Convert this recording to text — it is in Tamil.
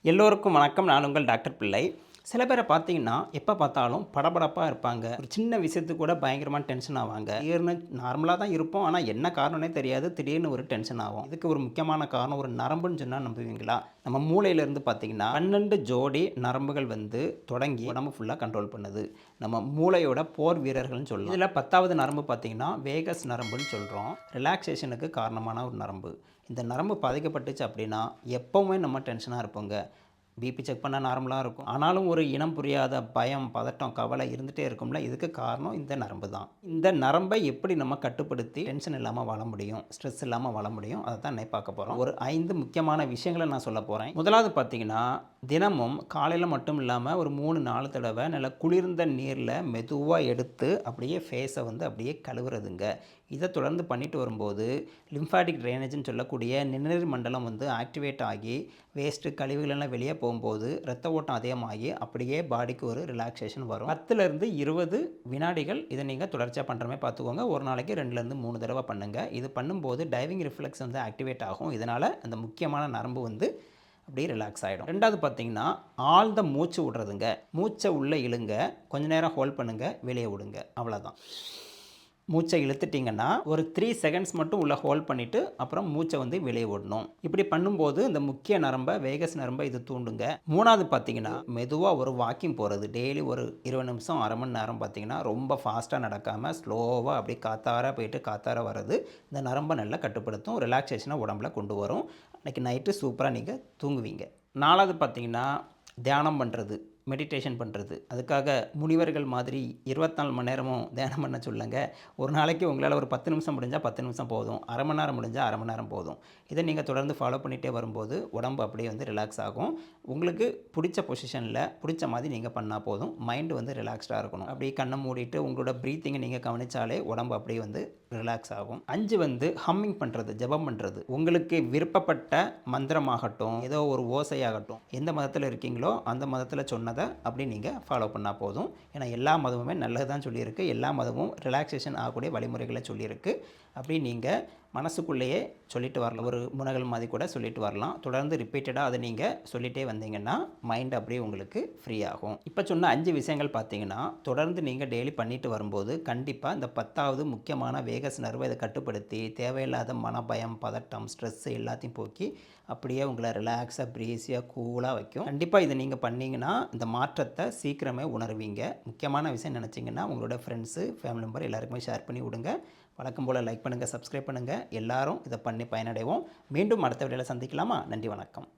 எல்லோருக்கும் வணக்கம். நான் உங்கள் டாக்டர் பிள்ளை. சில பேரை பார்த்தீங்கன்னா, எப்போ பார்த்தாலும் படபடப்பாக இருப்பாங்க. ஒரு சின்ன விஷயத்துக்கு கூட பயங்கரமான டென்ஷன் ஆவாங்க. திடீர்னு நார்மலாக தான் இருப்போம். ஆனால் என்ன காரணம்னே தெரியாது. திடீர்னு ஒரு டென்ஷன் ஆகும். இதுக்கு ஒரு முக்கியமான காரணம் ஒரு நரம்புன்னு சொன்னால் நம்புவீங்களா? நம்ம மூளையிலேருந்து பார்த்தீங்கன்னா 12 ஜோடி நரம்புகள் தொடங்கி உடம்பு ஃபுல்லாக கண்ட்ரோல் பண்ணுது. நம்ம மூளையோட போர் வீரர்கள்னு சொல்லலாம். இதில் 10வது நரம்பு பார்த்தீங்கன்னா வேகஸ் நரம்புன்னு சொல்கிறோம். ரிலாக்ஸேஷனுக்கு காரணமான ஒரு நரம்பு. இந்த நரம்பு பாதிக்கப்பட்டுச்சு அப்படின்னா எப்போவுமே நம்ம டென்ஷனாக இருப்போங்க. பிபி செக் பண்ணால் நார்மலாக இருக்கும். ஆனாலும் ஒரு இனம் புரியாத பயம், பதட்டம், கவலை இருந்துகிட்டே இருக்கும்ல. இதுக்கு காரணம் இந்த நரம்பு தான். இந்த நரம்பை எப்படி நம்ம கட்டுப்படுத்தி டென்ஷன் இல்லாமல் வாழ முடியும், ஸ்ட்ரெஸ் இல்லாமல் வாழ முடியும், அதை தான் இன்னைக்கு பார்க்க போகிறோம். ஒரு 5 முக்கியமான விஷயங்களை நான் சொல்ல போகிறேன். முதலாவது பார்த்தீங்கன்னா, தினமும் காலையில் மட்டும் இல்லாமல் ஒரு 3-4 தடவை நல்ல குளிர்ந்த நீரில் மெதுவாக எடுத்து அப்படியே ஃபேஸை அப்படியே கழுவுறதுங்க. இதை தொடர்ந்து பண்ணிட்டு வரும்போது லிம்ஃபாட்டிக் ட்ரைனேஜ்னு சொல்லக்கூடிய நிணநீர் மண்டலம் ஆக்டிவேட் ஆகி வேஸ்ட்டு கழிவுகளெல்லாம் வெளியே போகும்போது ரத்த ஓட்டம் அதிகமாகி அப்படியே பாடிக்கு ஒரு ரிலாக்ஸேஷன் வரும். 10லேருந்து 20 வினாடிகள் இதை நீங்கள் தொடர்ச்சியாக பண்ணுற மாதிரி பார்த்துக்கோங்க. ஒரு நாளைக்கு 2லேருந்து 3 தடவை பண்ணுங்கள். இது பண்ணும்போது டைவிங் ரிஃப்ளெக்ஸ் ஆக்டிவேட் ஆகும். இதனால் அந்த முக்கியமான நரம்பு அப்படியே ரிலாக்ஸ் ஆகிடும். ரெண்டாவது பார்த்தீங்கன்னா, ஆழ்ந்த மூச்சு விடுறதுங்க. மூச்சை உள்ளே இழுங்க, கொஞ்ச நேரம் ஹோல்ட் பண்ணுங்கள், வெளியே விடுங்க. அவ்வளோதான். மூச்சை இழுத்துட்டிங்கன்னா ஒரு 3 செகண்ட்ஸ் மட்டும் உள்ளே ஹோல்ட் பண்ணிவிட்டு அப்புறம் மூச்சை வெளியே விடணும். இப்படி பண்ணும்போது இந்த முக்கிய நரம்பை, வேகஸ் நரம்பை இது தூண்டுங்க. மூணாவது பார்த்தீங்கன்னா, மெதுவாக ஒரு வாக்கிங் போகிறது. டெய்லி ஒரு 20 நிமிஷம், அரை மணி நேரம் பார்த்தீங்கன்னா ரொம்ப ஃபாஸ்ட்டாக நடக்காமல் ஸ்லோவாக அப்படியே காத்தார போயிட்டு காத்தார வர்றது இந்த நரம்பை நல்லா கட்டுப்படுத்தும். ரிலாக்ஸேஷனை உடம்புல கொண்டு வரும். அன்றைக்கி நைட்டு சூப்பராக நீங்கள் தூங்குவீங்க. நாலாவது பார்த்தீங்கன்னா, தியானம் பண்ணுறது, மெடிடேஷன் பண்ணுறது. அதுக்காக முனிவர்கள் மாதிரி 24 மணி நேரமும் தியானம் பண்ண சொல்லுங்க. ஒரு நாளைக்கு உங்களால் ஒரு 10 நிமிஷம் முடிஞ்சால் 10 நிமிஷம் போதும், அரை மணி நேரம் முடிஞ்சால் அரை மணி நேரம் போதும். இதை நீங்கள் தொடர்ந்து ஃபாலோ பண்ணிகிட்டே வரும்போது உடம்பு அப்படியே ரிலாக்ஸ் ஆகும். உங்களுக்கு பிடிச்ச பொசிஷனில் பிடிச்ச மாதிரி நீங்கள் பண்ணால் போதும். மைண்டு ரிலாக்ஸ்டாக இருக்கணும். அப்படி கண்ணை மூடிட்டு உங்களோட ப்ரீத்திங்கை நீங்கள் கவனித்தாலே உடம்பு அப்படியே ரிலாக்ஸ் ஆகும். 5 ஹம்மிங் பண்ணுறது, ஜபம் பண்ணுறது. உங்களுக்கு விருப்பப்பட்ட மந்திரமாகட்டும், ஏதோ ஒரு ஓசையாகட்டும், எந்த மதத்தில் இருக்கீங்களோ அந்த மதத்தில் சொன்னதை அப்படி நீங்கள் ஃபாலோ பண்ணால் போதும். ஏன்னா எல்லா மதமுமே நல்லது தான் சொல்லியிருக்கு. எல்லா மதமும் ரிலாக்ஸேஷன் ஆகக்கூடிய வழிமுறைகளை சொல்லியிருக்கு. அப்படி நீங்கள் மனசுக்குள்ளேயே சொல்லிட்டு வரலாம். ஒரு முனகல் மாதிரி கூட சொல்லிட்டு வரலாம். தொடர்ந்து ரிப்பீட்டடாக அதை நீங்கள் சொல்லிகிட்டே வந்தீங்கன்னா மைண்ட் அப்படியே உங்களுக்கு ஃப்ரீ ஆகும். இப்போ சொன்ன 5 விஷயங்கள் பார்த்தீங்கன்னா தொடர்ந்து நீங்கள் டெய்லி பண்ணிட்டு வரும்போது கண்டிப்பாக இந்த 10வது முக்கியமான வேகஸ் நர்வை இதை கட்டுப்படுத்தி தேவையில்லாத மனபயம், பதட்டம், ஸ்ட்ரெஸ்ஸு எல்லாத்தையும் போக்கி அப்படியே உங்களை ரிலாக்ஸாக, ப்ரீஸியாக, கூலாக வைக்கும். கண்டிப்பாக இதை நீங்கள் பண்ணிங்கன்னா இந்த மாற்றத்தை சீக்கிரமே உணர்வீங்க. முக்கியமான விஷயம் நினச்சிங்கன்னா உங்களோட ஃப்ரெண்ட்ஸு, ஃபேமிலி மெம்பர் எல்லாருக்குமே ஷேர் பண்ணி விடுங்க. வழக்கம் போல் லைக் பண்ணுங்கள், சப்ஸ்கிரைப் பண்ணுங்கள். எல்லாரும் இதை பண்ணி பயனடைவோம். மீண்டும் அடுத்த வீடியோவில் சந்திக்கலாமா? நன்றி, வணக்கம்.